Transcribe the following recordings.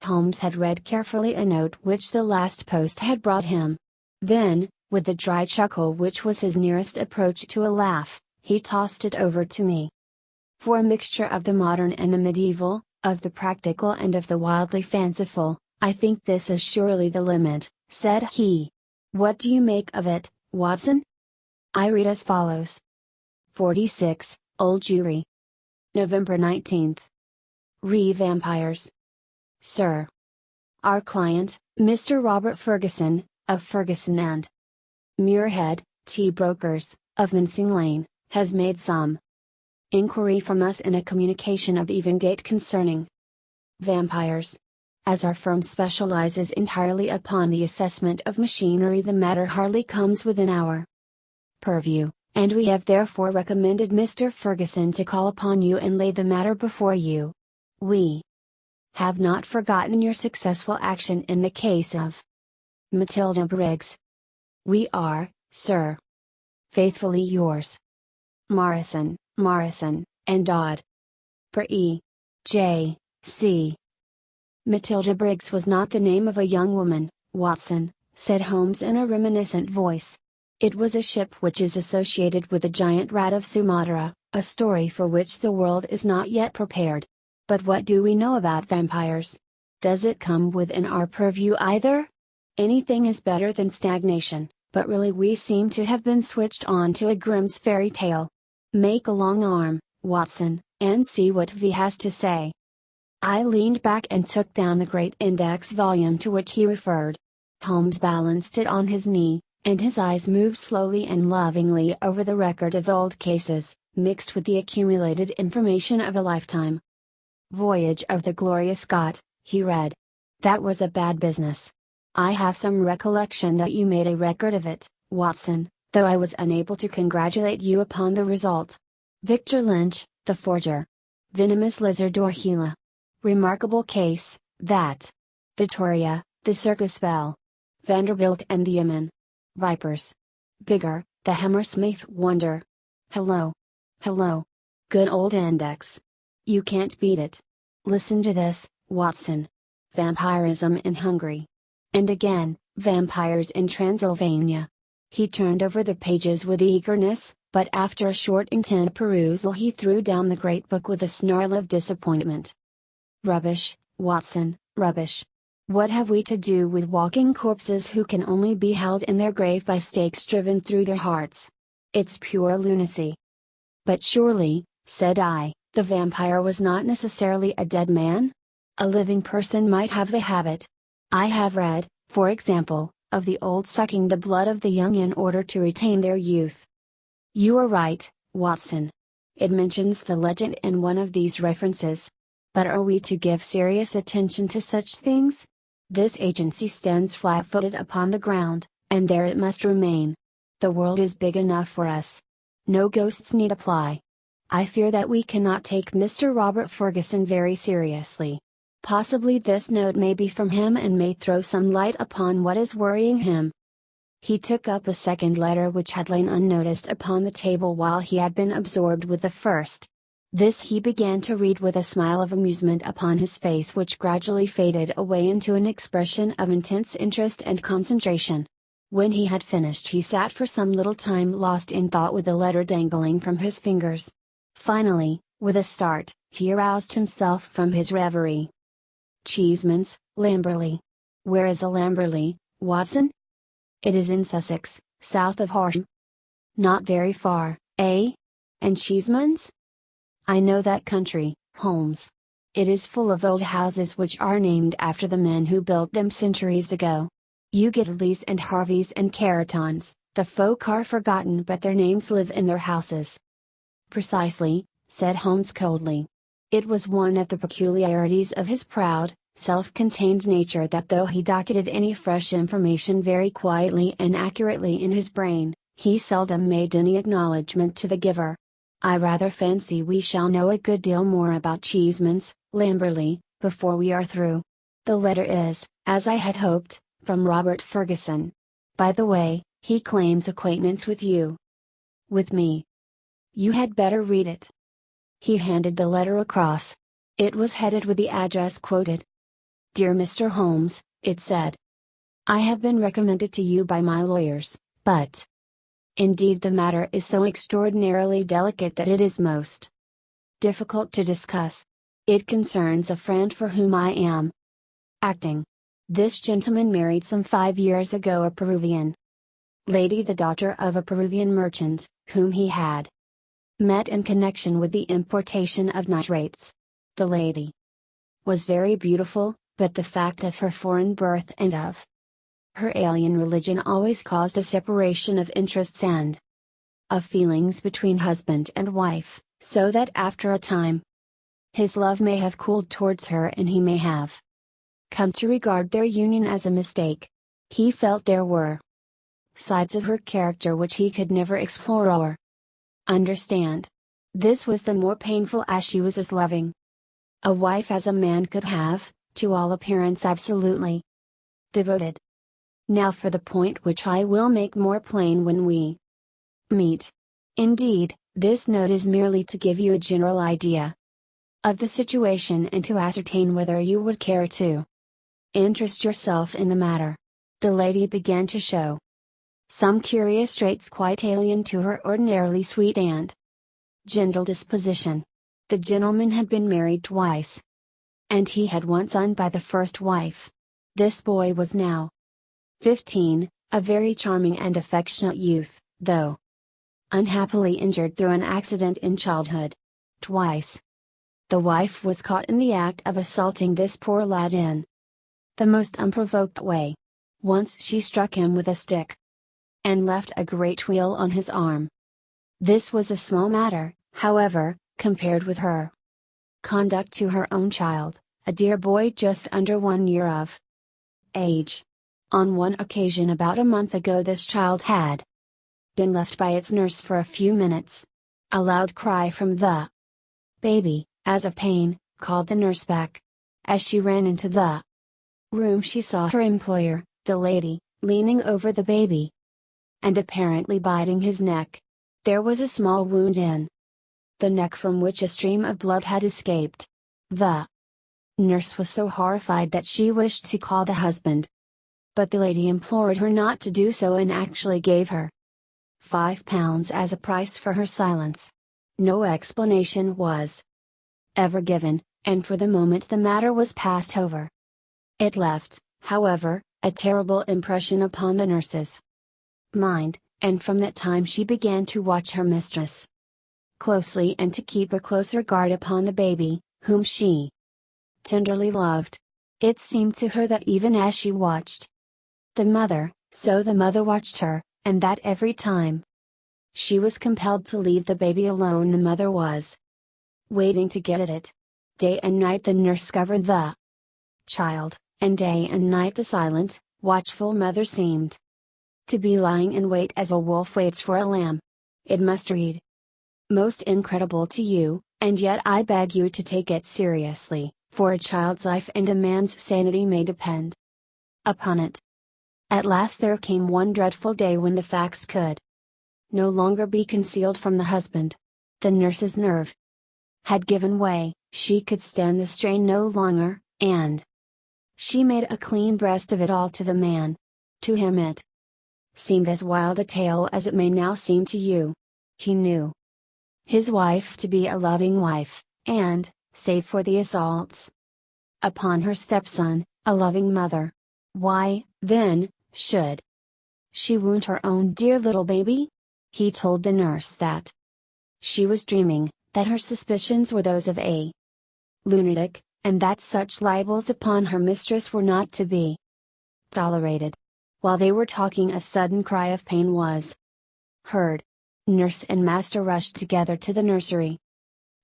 Holmes had read carefully a note which the last post had brought him. Then, with the dry chuckle which was his nearest approach to a laugh, he tossed it over to me. For a mixture of the modern and the medieval, of the practical and of the wildly fanciful, I think this is surely the limit, said he. What do you make of it, Watson? I read as follows. 46, Old Jewry. November 19th. Vampires. Sir. Our client, Mr. Robert Ferguson, of Ferguson and Muirhead, Tea Brokers, of Mincing Lane, has made some inquiry from us in a communication of even date concerning vampires. As our firm specializes entirely upon the assessment of machinery, the matter hardly comes within our purview, and we have therefore recommended Mr. Ferguson to call upon you and lay the matter before you. We have not forgotten your successful action in the case of Matilda Briggs. We are, sir, faithfully yours, Morrison, and Dodd. Per E. J. C. Matilda Briggs was not the name of a young woman, Watson, said Holmes in a reminiscent voice. It was a ship which is associated with the giant rat of Sumatra, a story for which the world is not yet prepared. But what do we know about vampires? Does it come within our purview either? Anything is better than stagnation, but really we seem to have been switched on to a Grimm's fairy tale. Make a long arm, Watson, and see what V has to say. I leaned back and took down the great index volume to which he referred. Holmes balanced it on his knee, and his eyes moved slowly and lovingly over the record of old cases, mixed with the accumulated information of a lifetime. Voyage of the Gloria Scott, he read. That was a bad business. I have some recollection that you made a record of it, Watson, though I was unable to congratulate you upon the result. Victor Lynch, the forger. Venomous lizard or Gila. Remarkable case, that. Vittoria, the circus belle. Vanderbilt and the Yemen. Vipers. Bigger, the Hammersmith wonder. Hello. Good old index. You can't beat it. Listen to this, Watson. Vampirism in Hungary. And again, vampires in Transylvania. He turned over the pages with eagerness, but after a short intent perusal he threw down the great book with a snarl of disappointment. Rubbish, Watson, rubbish. What have we to do with walking corpses who can only be held in their grave by stakes driven through their hearts? It's pure lunacy. But surely, said I, the vampire was not necessarily a dead man? A living person might have the habit. I have read, for example, of the old sucking the blood of the young in order to retain their youth. You are right, Watson. It mentions the legend in one of these references. But are we to give serious attention to such things? This agency stands flat-footed upon the ground, and there it must remain. The world is big enough for us. No ghosts need apply. I fear that we cannot take Mr. Robert Ferguson very seriously. Possibly this note may be from him and may throw some light upon what is worrying him. He took up a second letter which had lain unnoticed upon the table while he had been absorbed with the first. This he began to read with a smile of amusement upon his face which gradually faded away into an expression of intense interest and concentration. When he had finished he sat for some little time lost in thought with the letter dangling from his fingers. Finally, with a start, he aroused himself from his reverie. Cheeseman's, Lamberley. Where is a Lamberley, Watson? It is in Sussex, south of Horsham. Not very far, eh? And Cheeseman's? I know that country, Holmes. It is full of old houses which are named after the men who built them centuries ago. You get Lees and Harveys and Carritons, the folk are forgotten but their names live in their houses. Precisely, said Holmes coldly. It was one of the peculiarities of his proud, self-contained nature that though he docketed any fresh information very quietly and accurately in his brain, he seldom made any acknowledgment to the giver. I rather fancy we shall know a good deal more about Cheeseman's, Lamberley, before we are through. The letter is, as I had hoped, from Robert Ferguson. By the way, he claims acquaintance with you. With me. You had better read it. He handed the letter across. It was headed with the address quoted. "Dear Mr. Holmes," it said, "I have been recommended to you by my lawyers, but indeed the matter is so extraordinarily delicate that it is most difficult to discuss. It concerns a friend for whom I am acting. This gentleman married some 5 years ago a Peruvian lady, the daughter of a Peruvian merchant, whom he had met in connection with the importation of nitrates. The lady was very beautiful, but the fact of her foreign birth and of her alien religion always caused a separation of interests and of feelings between husband and wife, so that after a time his love may have cooled towards her and he may have come to regard their union as a mistake. He felt there were sides of her character which he could never explore or understand. This was the more painful as she was as loving a wife as a man could have, to all appearance absolutely devoted. Now for the point which I will make more plain when we meet. Indeed, this note is merely to give you a general idea of the situation and to ascertain whether you would care to interest yourself in the matter. The lady began to show some curious traits quite alien to her ordinarily sweet and gentle disposition. The gentleman had been married twice, and he had one son by the first wife. This boy was now 15, a very charming and affectionate youth, though unhappily injured through an accident in childhood. Twice the wife was caught in the act of assaulting this poor lad in the most unprovoked way. Once she struck him with a stick and left a great wheal on his arm. This was a small matter, however, compared with her conduct to her own child, a dear boy just under 1 year of age. On one occasion about a month ago this child had been left by its nurse for a few minutes. A loud cry from the baby, as of pain, called the nurse back. As she ran into the room she saw her employer, the lady, leaning over the baby and apparently biting his neck. There was a small wound in the neck from which a stream of blood had escaped. The nurse was so horrified that she wished to call the husband, but the lady implored her not to do so and actually gave her £5 as a price for her silence. No explanation was ever given, and for the moment the matter was passed over. It left, however, a terrible impression upon the nurse's mind, and from that time she began to watch her mistress closely and to keep a closer guard upon the baby, whom she tenderly loved. It seemed to her that even as she watched the mother, so the mother watched her, and that every time she was compelled to leave the baby alone the mother was waiting to get at it. Day and night the nurse covered the child, and day and night the silent, watchful mother seemed to be lying in wait as a wolf waits for a lamb. It must read most incredible to you, and yet I beg you to take it seriously, for a child's life and a man's sanity may depend upon it. At last there came one dreadful day when the facts could no longer be concealed from the husband. The nurse's nerve had given way, she could stand the strain no longer, and she made a clean breast of it all to the man. To him it seemed as wild a tale as it may now seem to you. He knew his wife to be a loving wife, and, save for the assaults upon her stepson, a loving mother. Why, then, should she wound her own dear little baby? He told the nurse that she was dreaming, that her suspicions were those of a lunatic, and that such libels upon her mistress were not to be tolerated. While they were talking a sudden cry of pain was heard. Nurse and master rushed together to the nursery.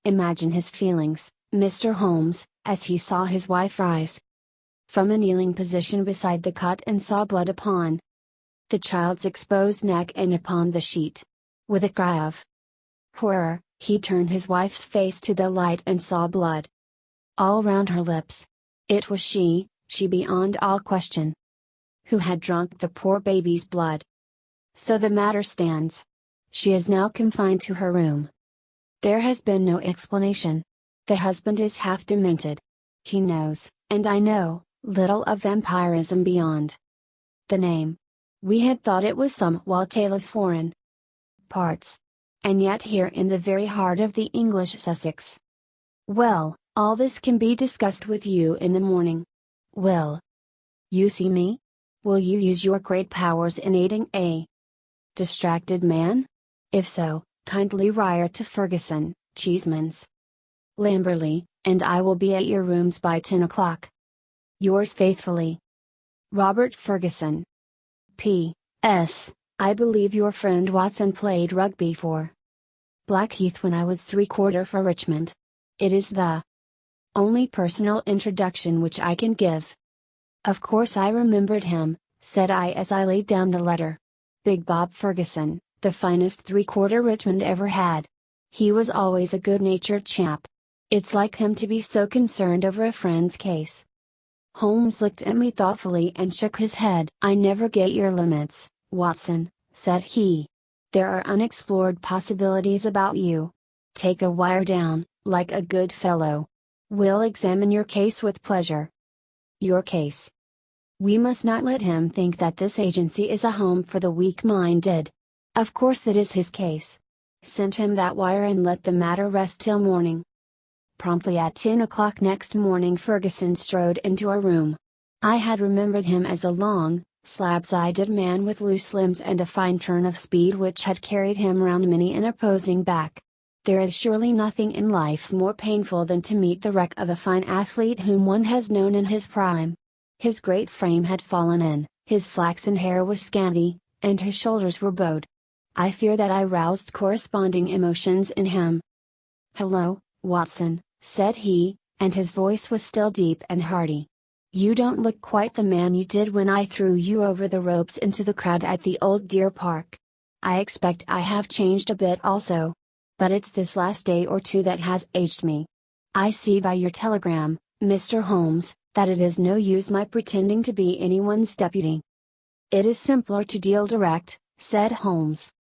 Imagine his feelings, Mr. Holmes, as he saw his wife rise from a kneeling position beside the cot and saw blood upon the child's exposed neck and upon the sheet. With a cry of horror, he turned his wife's face to the light and saw blood all round her lips. It was she beyond all question, who had drunk the poor baby's blood. So the matter stands. She is now confined to her room. There has been no explanation. The husband is half demented. He knows, and I know, Little of vampirism beyond the name. We had thought it was somewhat tale of foreign parts. And yet here in the very heart of the English Sussex. Well, all this can be discussed with you in the morning. Will you see me? Will you use your great powers in aiding a distracted man? If so, kindly wire to Ferguson, Cheeseman's, Lamberley, and I will be at your rooms by 10 o'clock. Yours faithfully, Robert Ferguson. P.S. I believe your friend Watson played rugby for Blackheath when I was 3/4 for Richmond. It is the only personal introduction which I can give. Of course I remembered him, said I as I laid down the letter. Big Bob Ferguson, the finest 3/4 Richmond ever had. He was always a good-natured chap. It's like him to be so concerned over a friend's case. Holmes looked at me thoughtfully and shook his head. I never get your limits, Watson, said he. There are unexplored possibilities about you. Take a wire down, like a good fellow. We'll examine your case with pleasure. Your case. We must not let him think that this agency is a home for the weak-minded. Of course it is his case. Send him that wire and let the matter rest till morning. Promptly at 10 o'clock next morning Ferguson strode into our room. I had remembered him as a long, slab-sided man with loose limbs and a fine turn of speed which had carried him round many an opposing back. There is surely nothing in life more painful than to meet the wreck of a fine athlete whom one has known in his prime. His great frame had fallen in, his flaxen hair was scanty, and his shoulders were bowed. I fear that I roused corresponding emotions in him. "Hello, Watson," said he, and his voice was still deep and hearty. "You don't look quite the man you did when I threw you over the ropes into the crowd at the old deer park. I expect I have changed a bit also. But it's this last day or two that has aged me. I see by your telegram, Mr. Holmes, that it is no use my pretending to be anyone's deputy." "It is simpler to deal direct," said Holmes.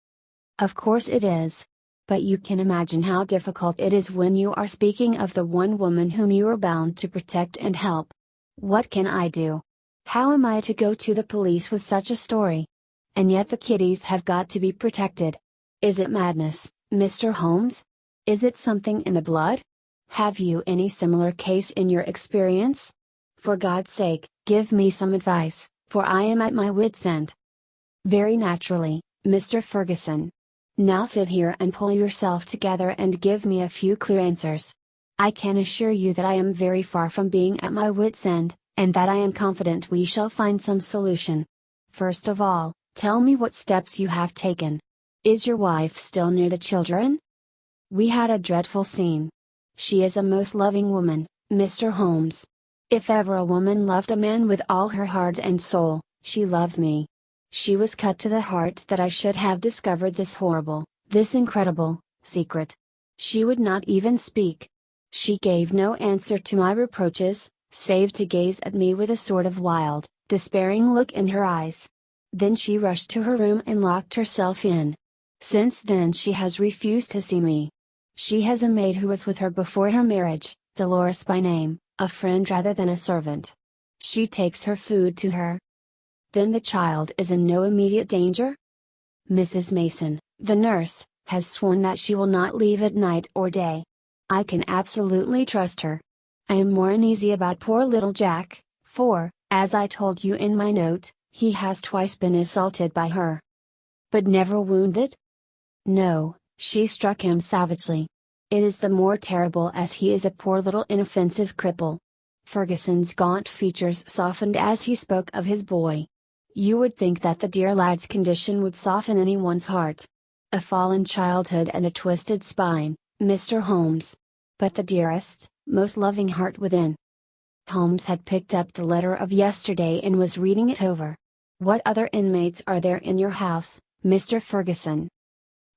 "Of course it is. But you can imagine how difficult it is when you are speaking of the one woman whom you are bound to protect and help. What can I do? How am I to go to the police with such a story? And yet the kiddies have got to be protected. Is it madness, Mr. Holmes? Is it something in the blood? Have you any similar case in your experience? For God's sake, give me some advice, for I am at my wits' end." "Very naturally, Mr. Ferguson. Now sit here and pull yourself together and give me a few clear answers. I can assure you that I am very far from being at my wits' end, and that I am confident we shall find some solution. First of all, tell me what steps you have taken. Is your wife still near the children?" "We had a dreadful scene. She is a most loving woman, Mr. Holmes. If ever a woman loved a man with all her heart and soul, she loves me. She was cut to the heart that I should have discovered this horrible, this incredible, secret. She would not even speak. She gave no answer to my reproaches, save to gaze at me with a sort of wild, despairing look in her eyes. Then she rushed to her room and locked herself in. Since then she has refused to see me. She has a maid who was with her before her marriage, Dolores by name, a friend rather than a servant. She takes her food to her." "Then the child is in no immediate danger?" "Mrs. Mason, the nurse, has sworn that she will not leave at night or day. I can absolutely trust her. I am more uneasy about poor little Jack, for, as I told you in my note, he has twice been assaulted by her." "But never wounded?" "No, she struck him savagely. It is the more terrible as he is a poor little inoffensive cripple." Ferguson's gaunt features softened as he spoke of his boy. "You would think that the dear lad's condition would soften anyone's heart. A fallen childhood and a twisted spine, Mr. Holmes. But the dearest, most loving heart within." Holmes had picked up the letter of yesterday and was reading it over. "What other inmates are there in your house, Mr. Ferguson?"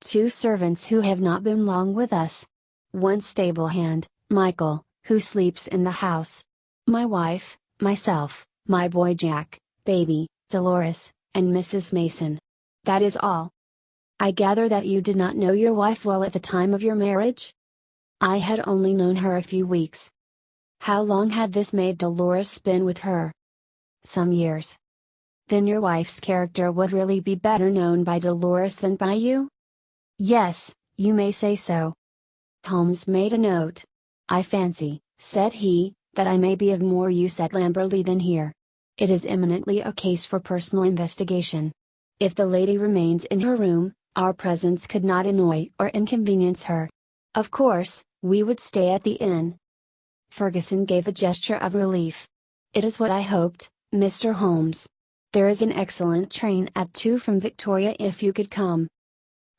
"2 servants who have not been long with us. 1 stable hand, Michael, who sleeps in the house. My wife, myself, my boy Jack, baby, Dolores, and Mrs. Mason. That is all." "I gather that you did not know your wife well at the time of your marriage?" "I had only known her a few weeks." How long had this maid Dolores been with her? Some years. Then your wife's character would really be better known by Dolores than by you? Yes, you may say so. Holmes made a note. I fancy, said he, that I may be of more use at Lamberley than here. It is eminently a case for personal investigation. If the lady remains in her room, our presence could not annoy or inconvenience her. Of course, we would stay at the inn. Ferguson gave a gesture of relief. It is what I hoped, Mr. Holmes. There is an excellent train at 2 from Victoria if you could come.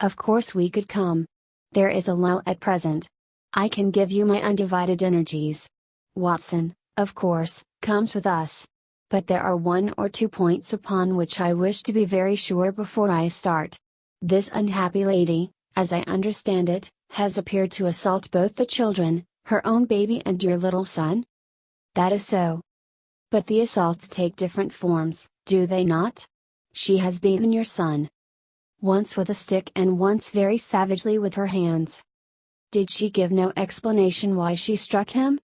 Of course we could come. There is a lull at present. I can give you my undivided energies. Watson, of course, comes with us. But there are 1 or 2 points upon which I wish to be very sure before I start. This unhappy lady, as I understand it, has appeared to assault both the children, her own baby and your little son? That is so. But the assaults take different forms, do they not? She has beaten your son. Once with a stick and once very savagely with her hands. Did she give no explanation why she struck him?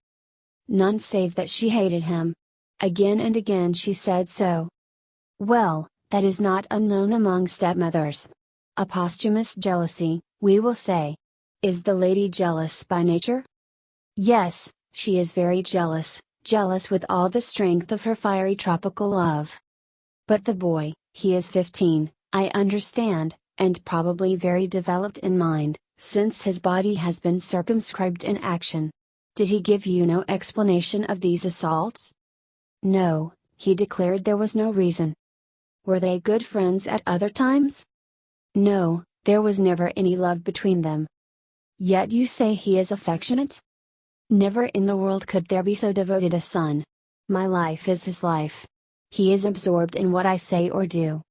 None save that she hated him. Again and again she said so. Well, that is not unknown among stepmothers. A posthumous jealousy, we will say. Is the lady jealous by nature? Yes, she is very jealous, jealous with all the strength of her fiery tropical love. But the boy, he is 15, I understand, and probably very developed in mind, since his body has been circumscribed in action. Did he give you no explanation of these assaults? No, he declared there was no reason. Were they good friends at other times? No, there was never any love between them. Yet you say he is affectionate? Never in the world could there be so devoted a son. My life is his life. He is absorbed in what I say or do.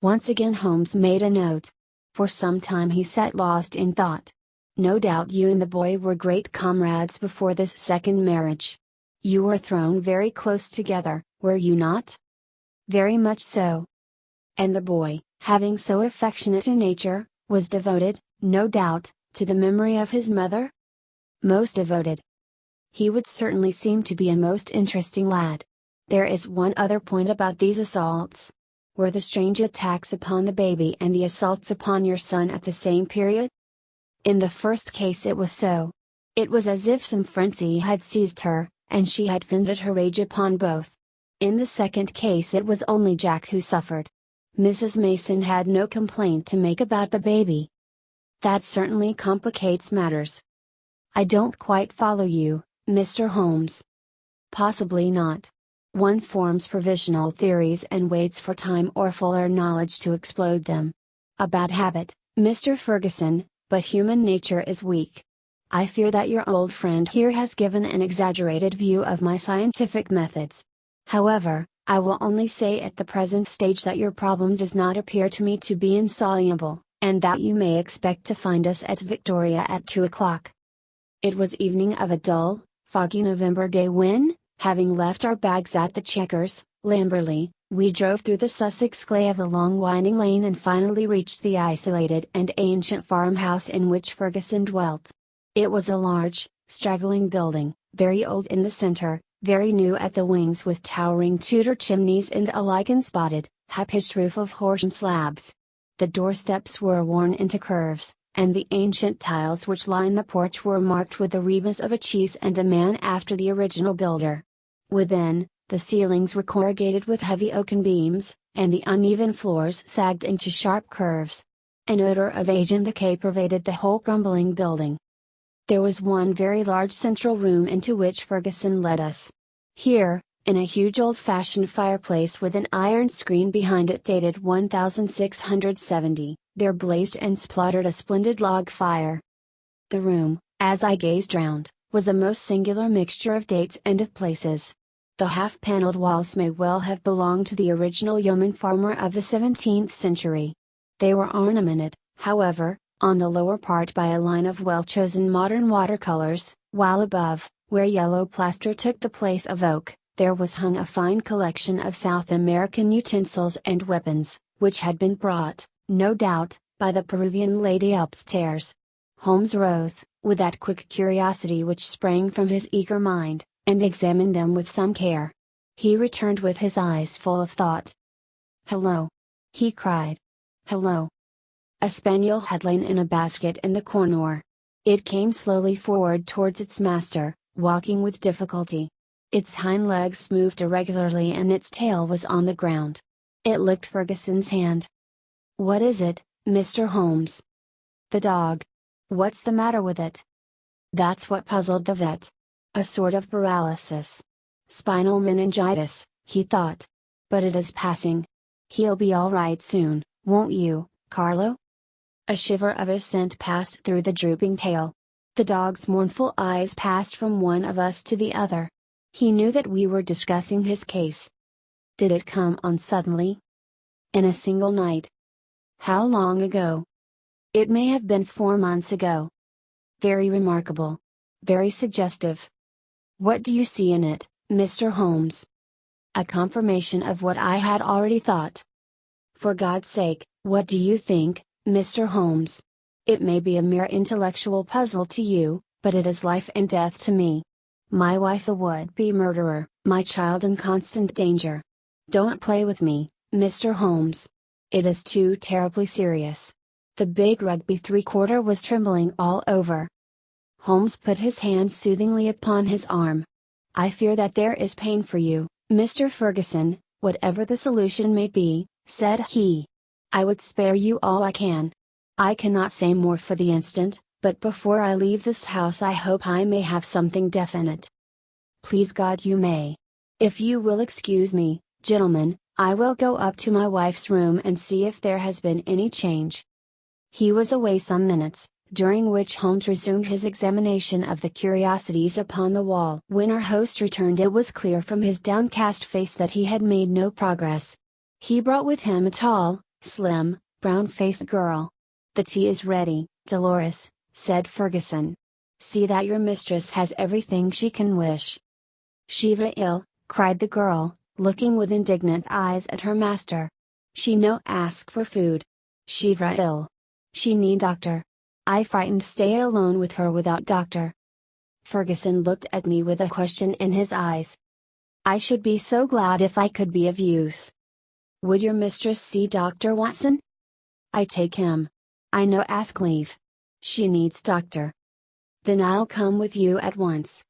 Once again Holmes made a note. For some time he sat lost in thought. No doubt you and the boy were great comrades before this second marriage. You were thrown very close together, were you not? Very much so. And the boy, having so affectionate a nature, was devoted, no doubt, to the memory of his mother? Most devoted. He would certainly seem to be a most interesting lad. There is one other point about these assaults. Were the strange attacks upon the baby and the assaults upon your son at the same period? In the first case it was so. It was as if some frenzy had seized her, and she had vented her rage upon both. In the second case it was only Jack who suffered. Mrs. Mason had no complaint to make about the baby. That certainly complicates matters. I don't quite follow you, Mr. Holmes. Possibly not. One forms provisional theories and waits for time or fuller knowledge to explode them. A bad habit, Mr. Ferguson, but human nature is weak. I fear that your old friend here has given an exaggerated view of my scientific methods. However, I will only say at the present stage that your problem does not appear to me to be insoluble, and that you may expect to find us at Victoria at 2 o'clock. It was evening of a dull, foggy November day when, having left our bags at the Chequers, Lamberley, we drove through the Sussex clay of a long winding lane and finally reached the isolated and ancient farmhouse in which Ferguson dwelt. It was a large, straggling building, very old in the centre, very new at the wings with towering Tudor chimneys and a lichen-spotted, high-pitched roof of horse slabs. The doorsteps were worn into curves, and the ancient tiles which line the porch were marked with the rebus of a cheese and a man after the original builder. Within, the ceilings were corrugated with heavy oaken beams, and the uneven floors sagged into sharp curves. An odor of age and decay pervaded the whole crumbling building. There was one very large central room into which Ferguson led us. Here, in a huge old-fashioned fireplace with an iron screen behind it dated 1670, there blazed and spluttered a splendid log fire. The room, as I gazed round, was a most singular mixture of dates and of places. The half-panelled walls may well have belonged to the original yeoman farmer of the 17th century. They were ornamented, however, on the lower part by a line of well-chosen modern watercolors, while above, where yellow plaster took the place of oak, there was hung a fine collection of South American utensils and weapons, which had been brought, no doubt, by the Peruvian lady upstairs. Holmes rose, with that quick curiosity which sprang from his eager mind, and examined them with some care. He returned with his eyes full of thought. "Hello!" he cried. "Hello!" A spaniel had lain in a basket in the corner. It came slowly forward towards its master, walking with difficulty. Its hind legs moved irregularly and its tail was on the ground. It licked Ferguson's hand. "What is it, Mr. Holmes?" "The dog. What's the matter with it?" That's what puzzled the vet. A sort of paralysis. Spinal meningitis, he thought. But it is passing. He'll be all right soon, won't you, Carlo? A shiver of assent passed through the drooping tail. The dog's mournful eyes passed from one of us to the other. He knew that we were discussing his case. Did it come on suddenly? In a single night? How long ago? It may have been 4 months ago. Very remarkable. Very suggestive. What do you see in it, Mr. Holmes? A confirmation of what I had already thought. For God's sake, what do you think, Mr. Holmes? It may be a mere intellectual puzzle to you, but it is life and death to me. My wife a would-be murderer, my child in constant danger. Don't play with me, Mr. Holmes. It is too terribly serious. The big rugby three-quarter was trembling all over. Holmes put his hand soothingly upon his arm. I fear that there is pain for you, Mr. Ferguson, whatever the solution may be, said he. I would spare you all I can. I cannot say more for the instant, but before I leave this house I hope I may have something definite. Please God you may. If you will excuse me, gentlemen, I will go up to my wife's room and see if there has been any change. He was away some minutes, during which Holmes resumed his examination of the curiosities upon the wall. When our host returned it was clear from his downcast face that he had made no progress. He brought with him a tall, slim, brown-faced girl. The tea is ready, Dolores, said Ferguson. See that your mistress has everything she can wish. Shiva ill, cried the girl, looking with indignant eyes at her master. She no ask for food. Shiva ill. She need doctor. I frightened stay alone with her without doctor. Ferguson looked at me with a question in his eyes. I should be so glad if I could be of use. Would your mistress see Dr. Watson? I take him. I no ask leave. She needs doctor. Then I'll come with you at once.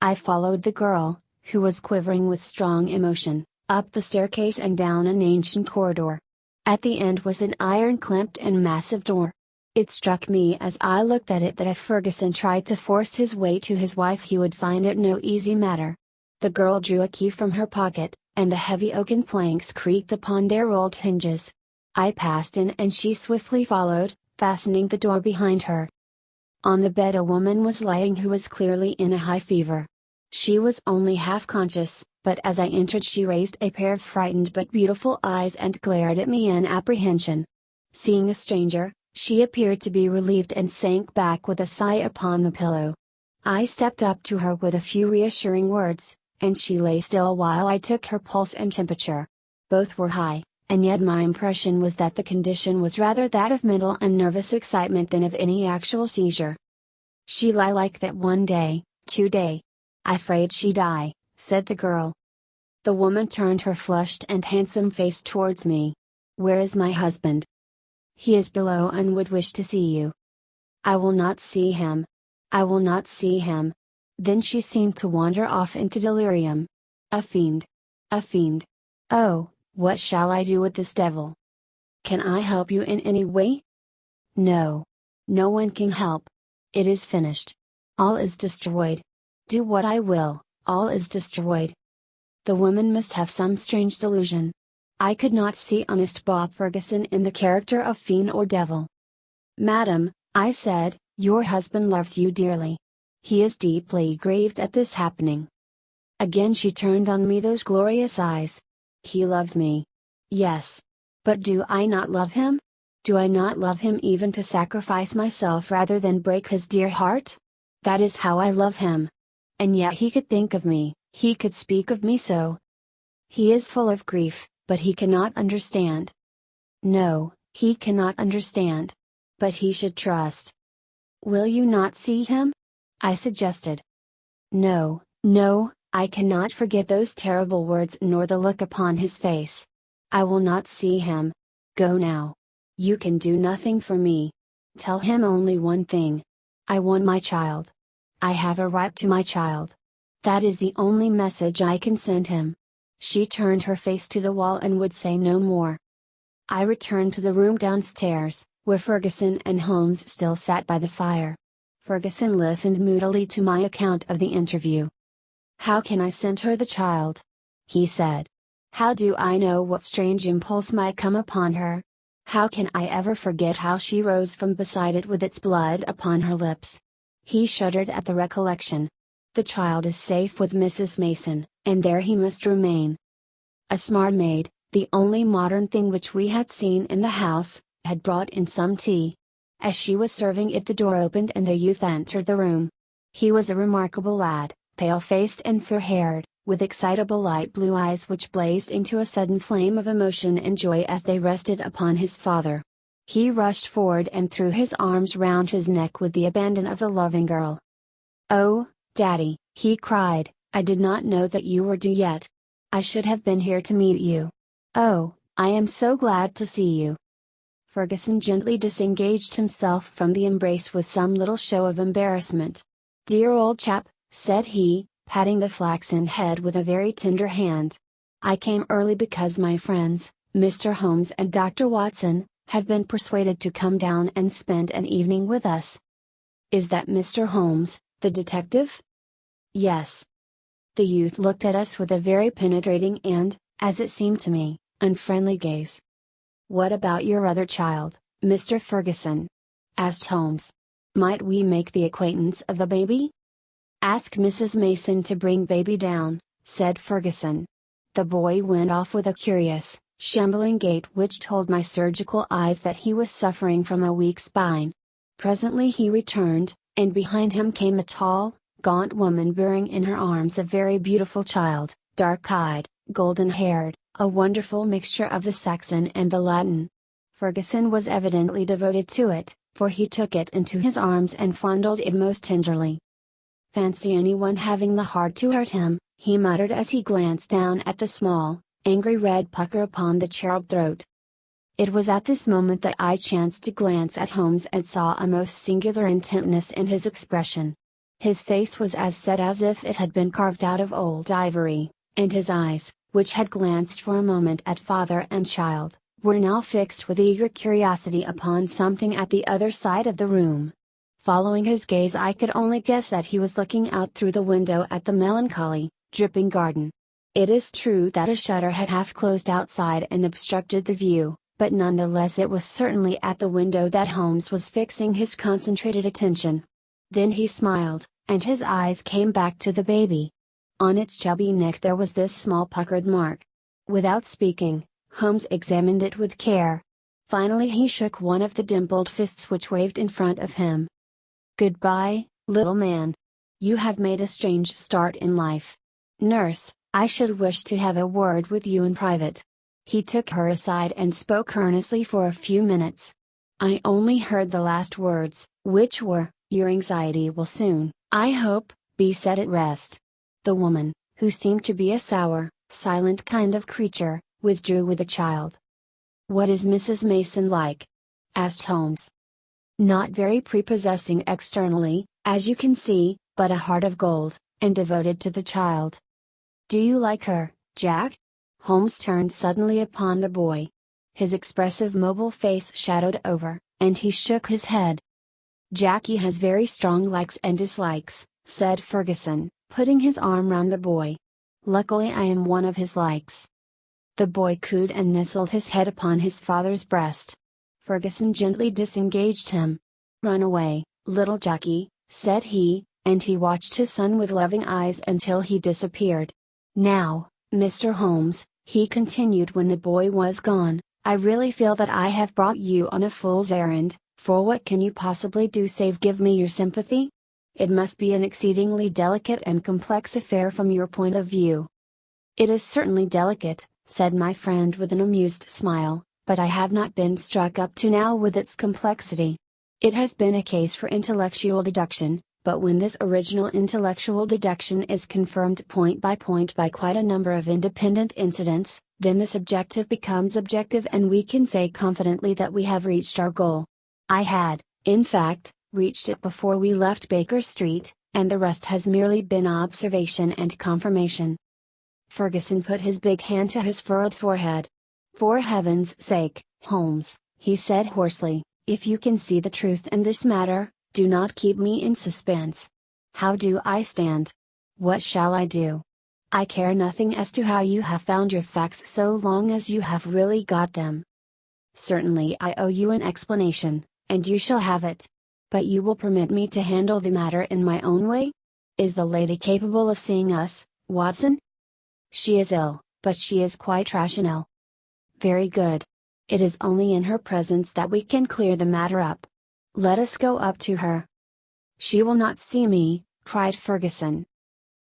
I followed the girl, who was quivering with strong emotion, up the staircase and down an ancient corridor. At the end was an iron-clamped and massive door. It struck me as I looked at it that if Ferguson tried to force his way to his wife he would find it no easy matter. The girl drew a key from her pocket, and the heavy oaken planks creaked upon their old hinges. I passed in and she swiftly followed, fastening the door behind her. On the bed a woman was lying who was clearly in a high fever. She was only half conscious, but as I entered she raised a pair of frightened but beautiful eyes and glared at me in apprehension. Seeing a stranger, she appeared to be relieved and sank back with a sigh upon the pillow. I stepped up to her with a few reassuring words, and she lay still while I took her pulse and temperature. Both were high, and yet my impression was that the condition was rather that of mental and nervous excitement than of any actual seizure. She lie like that 1 day, 2 day. I afraid she die, said the girl. The woman turned her flushed and handsome face towards me. Where is my husband? He is below and would wish to see you. I will not see him. I will not see him. Then she seemed to wander off into delirium. A fiend. A fiend. Oh, what shall I do with this devil? Can I help you in any way? No. No one can help. It is finished. All is destroyed. Do what I will, all is destroyed. The woman must have some strange delusion. I could not see honest Bob Ferguson in the character of fiend or devil. Madam, I said, your husband loves you dearly. He is deeply grieved at this happening. Again she turned on me those glorious eyes. He loves me. Yes. But do I not love him? Do I not love him even to sacrifice myself rather than break his dear heart? That is how I love him. And yet he could think of me, he could speak of me so. He is full of grief, but he cannot understand. No, he cannot understand. But he should trust. Will you not see him? I suggested. No, No, I cannot forget those terrible words nor the look upon his face. I will not see him. Go now. You can do nothing for me. Tell him only one thing. I want my child. I have a right to my child. That is the only message I can send him." She turned her face to the wall and would say no more. I returned to the room downstairs, where Ferguson and Holmes still sat by the fire. Ferguson listened moodily to my account of the interview. "How can I send her the child?" he said. "How do I know what strange impulse might come upon her? How can I ever forget how she rose from beside it with its blood upon her lips?" He shuddered at the recollection. "The child is safe with Mrs. Mason, and there he must remain." A smart maid, the only modern thing which we had seen in the house, had brought in some tea. As she was serving it, the door opened and a youth entered the room. He was a remarkable lad, pale-faced and fair-haired, with excitable light blue eyes which blazed into a sudden flame of emotion and joy as they rested upon his father. He rushed forward and threw his arms round his neck with the abandon of a loving girl. "Oh, Daddy," he cried, "I did not know that you were due yet. I should have been here to meet you. Oh, I am so glad to see you." Ferguson gently disengaged himself from the embrace with some little show of embarrassment. "Dear old chap," said he, patting the flaxen head with a very tender hand. "I came early because my friends, Mr. Holmes and Dr. Watson, have been persuaded to come down and spend an evening with us." "Is that Mr. Holmes, the detective?" "Yes." The youth looked at us with a very penetrating and, as it seemed to me, unfriendly gaze. "What about your other child, Mr. Ferguson?" asked Holmes. "Might we make the acquaintance of the baby?" "Ask Mrs. Mason to bring baby down," said Ferguson. The boy went off with a curious, shambling gait which told my surgical eyes that he was suffering from a weak spine. Presently he returned, and behind him came a tall, gaunt woman bearing in her arms a very beautiful child, dark-eyed, golden-haired, a wonderful mixture of the Saxon and the Latin. Ferguson was evidently devoted to it, for he took it into his arms and fondled it most tenderly. "Fancy anyone having the heart to hurt him," he muttered as he glanced down at the small, angry red pucker upon the cherub throat. It was at this moment that I chanced to glance at Holmes and saw a most singular intentness in his expression. His face was as set as if it had been carved out of old ivory, and his eyes, which had glanced for a moment at father and child, were now fixed with eager curiosity upon something at the other side of the room. Following his gaze, I could only guess that he was looking out through the window at the melancholy, dripping garden. It is true that a shutter had half closed outside and obstructed the view, but none the less it was certainly at the window that Holmes was fixing his concentrated attention. Then he smiled, and his eyes came back to the baby. On its chubby neck there was this small puckered mark. Without speaking, Holmes examined it with care. Finally he shook one of the dimpled fists which waved in front of him. "Goodbye, little man. You have made a strange start in life. Nurse, I should wish to have a word with you in private." He took her aside and spoke earnestly for a few minutes. I only heard the last words, which were, "Your anxiety will soon, I hope, be set at rest." The woman, who seemed to be a sour, silent kind of creature, withdrew with the child. "What is Mrs. Mason like?" asked Holmes. "Not very prepossessing externally, as you can see, but a heart of gold, and devoted to the child." "Do you like her, Jack?" Holmes turned suddenly upon the boy. His expressive mobile face shadowed over, and he shook his head. "Jackie has very strong likes and dislikes," said Ferguson, putting his arm round the boy. "Luckily I am one of his likes." The boy cooed and nestled his head upon his father's breast. Ferguson gently disengaged him. "Run away, little Jackie," said he, and he watched his son with loving eyes until he disappeared. "Now, Mr. Holmes," he continued when the boy was gone, "I really feel that I have brought you on a fool's errand, for what can you possibly do save give me your sympathy? It must be an exceedingly delicate and complex affair from your point of view." "It is certainly delicate," said my friend with an amused smile, "but I have not been struck up to now with its complexity. It has been a case for intellectual deduction, But when this original intellectual deduction is confirmed point by quite a number of independent incidents, then the subjective becomes objective and we can say confidently that we have reached our goal. I had, in fact, reached it before we left Baker Street, and the rest has merely been observation and confirmation." Ferguson put his big hand to his furrowed forehead. "For heaven's sake, Holmes," he said hoarsely, "if you can see the truth in this matter, do not keep me in suspense. How do I stand? What shall I do? I care nothing as to how you have found your facts so long as you have really got them. Certainly I owe you an explanation, and you shall have it. But you will permit me to handle the matter in my own way? Is the lady capable of seeing us, Watson?" "She is ill, but she is quite rational." "Very good. It is only in her presence that we can clear the matter up. Let us go up to her." "She will not see me," cried Ferguson.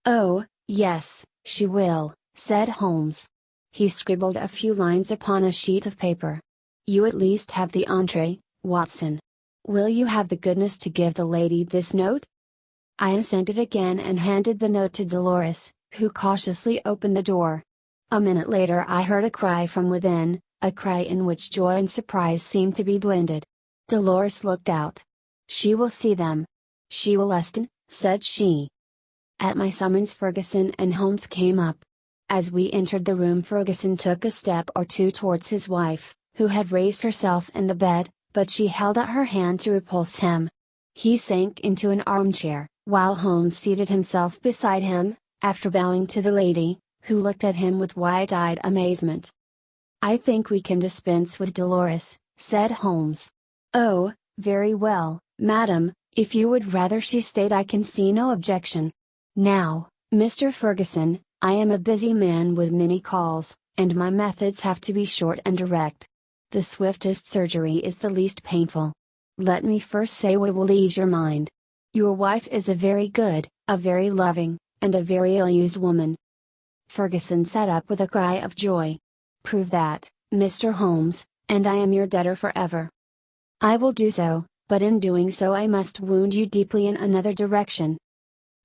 "Oh, yes, she will," said Holmes. He scribbled a few lines upon a sheet of paper. "You at least have the entree, Watson. Will you have the goodness to give the lady this note?" I assented again and handed the note to Dolores, who cautiously opened the door. A minute later I heard a cry from within, a cry in which joy and surprise seemed to be blended. Dolores looked out. "She will see them. She will Eston," said she. At my summons Ferguson and Holmes came up. As we entered the room Ferguson took a step or two towards his wife, who had raised herself in the bed, but she held out her hand to repulse him. He sank into an armchair, while Holmes seated himself beside him, after bowing to the lady, who looked at him with wide-eyed amazement. "I think we can dispense with Dolores," said Holmes. "Oh, very well, madam, if you would rather she stayed I can see no objection. Now, Mr. Ferguson, I am a busy man with many calls, and my methods have to be short and direct. The swiftest surgery is the least painful. Let me first say what will ease your mind. Your wife is a very good, a very loving, and a very ill-used woman." Ferguson sat up with a cry of joy. "Prove that, Mr. Holmes, and I am your debtor forever." "I will do so, but in doing so I must wound you deeply in another direction."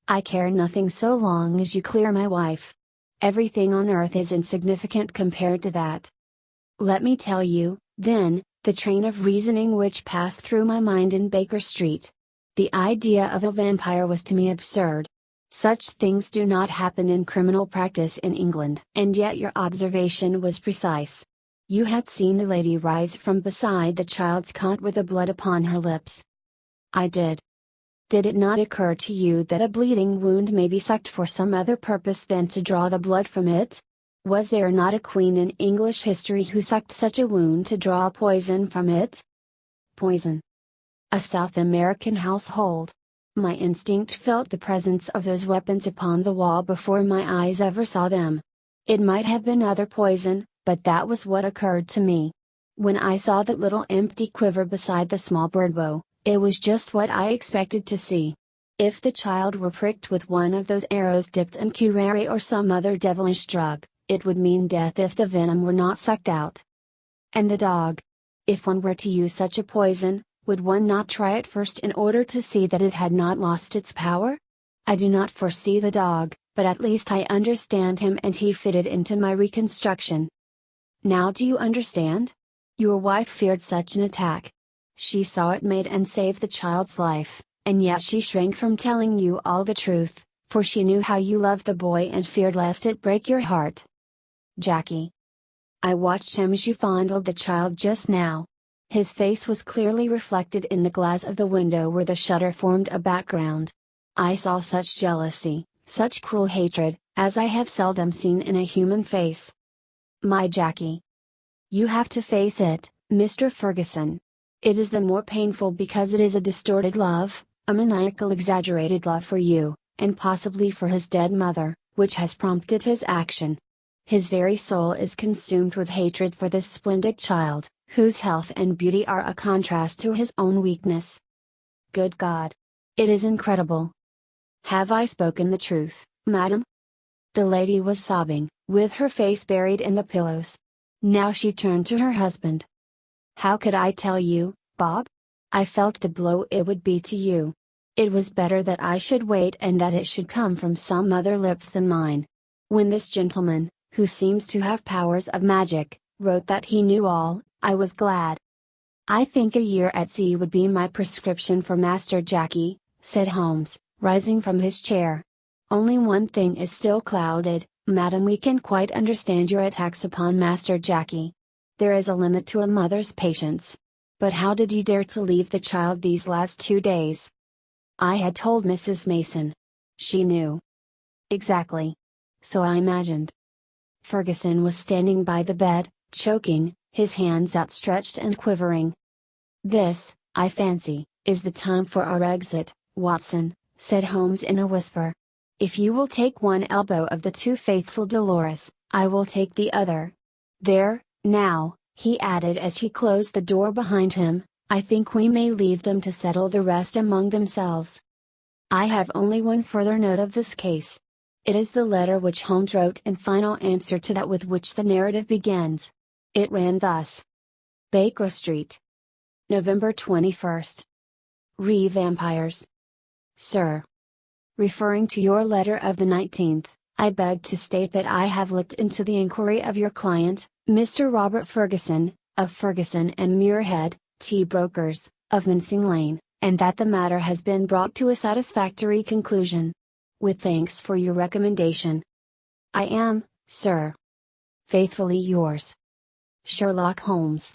"I care nothing so long as you clear my wife. Everything on earth is insignificant compared to that. Let me tell you, then, the train of reasoning which passed through my mind in Baker Street. The idea of a vampire was to me absurd. Such things do not happen in criminal practice in England. And yet your observation was precise. You had seen the lady rise from beside the child's cot with the blood upon her lips." "I did." "Did it not occur to you that a bleeding wound may be sucked for some other purpose than to draw the blood from it? Was there not a queen in English history who sucked such a wound to draw poison from it?" "Poison? A South American household. My instinct felt the presence of those weapons upon the wall before my eyes ever saw them. It might have been other poison, but that was what occurred to me. When I saw that little empty quiver beside the small bird bow, it was just what I expected to see. If the child were pricked with one of those arrows dipped in curare or some other devilish drug, it would mean death if the venom were not sucked out. And the dog? If one were to use such a poison, would one not try it first in order to see that it had not lost its power? I do not foresee the dog, but at least I understand him and he fitted into my reconstruction. Now do you understand? Your wife feared such an attack. She saw it made and saved the child's life, and yet she shrank from telling you all the truth, for she knew how you loved the boy and feared lest it break your heart. Jackie. I watched him as you fondled the child just now. His face was clearly reflected in the glass of the window where the shutter formed a background. I saw such jealousy, such cruel hatred, as I have seldom seen in a human face. My Jackie. You have to face it, Mr. Ferguson. It is the more painful because it is a distorted love, a maniacal exaggerated love for you, and possibly for his dead mother, which has prompted his action. His very soul is consumed with hatred for this splendid child, whose health and beauty are a contrast to his own weakness. Good God! It is incredible. Have I spoken the truth, madam? The lady was sobbing, with her face buried in the pillows. Now she turned to her husband. How could I tell you, Bob? I felt the blow it would be to you. It was better that I should wait and that it should come from some other lips than mine. When this gentleman, who seems to have powers of magic, wrote that he knew all, I was glad. "I think a year at sea would be my prescription for Master Jacky," said Holmes, rising from his chair. "Only one thing is still clouded, madam. We can quite understand your attacks upon Master Jacky. There is a limit to a mother's patience. But how did you dare to leave the child these last 2 days?" "I had told Mrs. Mason. She knew." "Exactly. So I imagined." Ferguson was standing by the bed, choking, his hands outstretched and quivering. "This, I fancy, is the time for our exit, Watson," said Holmes in a whisper. "If you will take one elbow of the too faithful Dolores, I will take the other. There, now," he added as he closed the door behind him, "I think we may leave them to settle the rest among themselves. I have only one further note of this case. It is the letter which Holmes wrote in final answer to that with which the narrative begins. It ran thus: Baker Street, November 21st. Vampires. Sir. Referring to your letter of the 19th, I beg to state that I have looked into the inquiry of your client, Mr. Robert Ferguson, of Ferguson and Muirhead, tea brokers, of Mincing Lane, and that the matter has been brought to a satisfactory conclusion. With thanks for your recommendation. I am, sir, faithfully yours, Sherlock Holmes.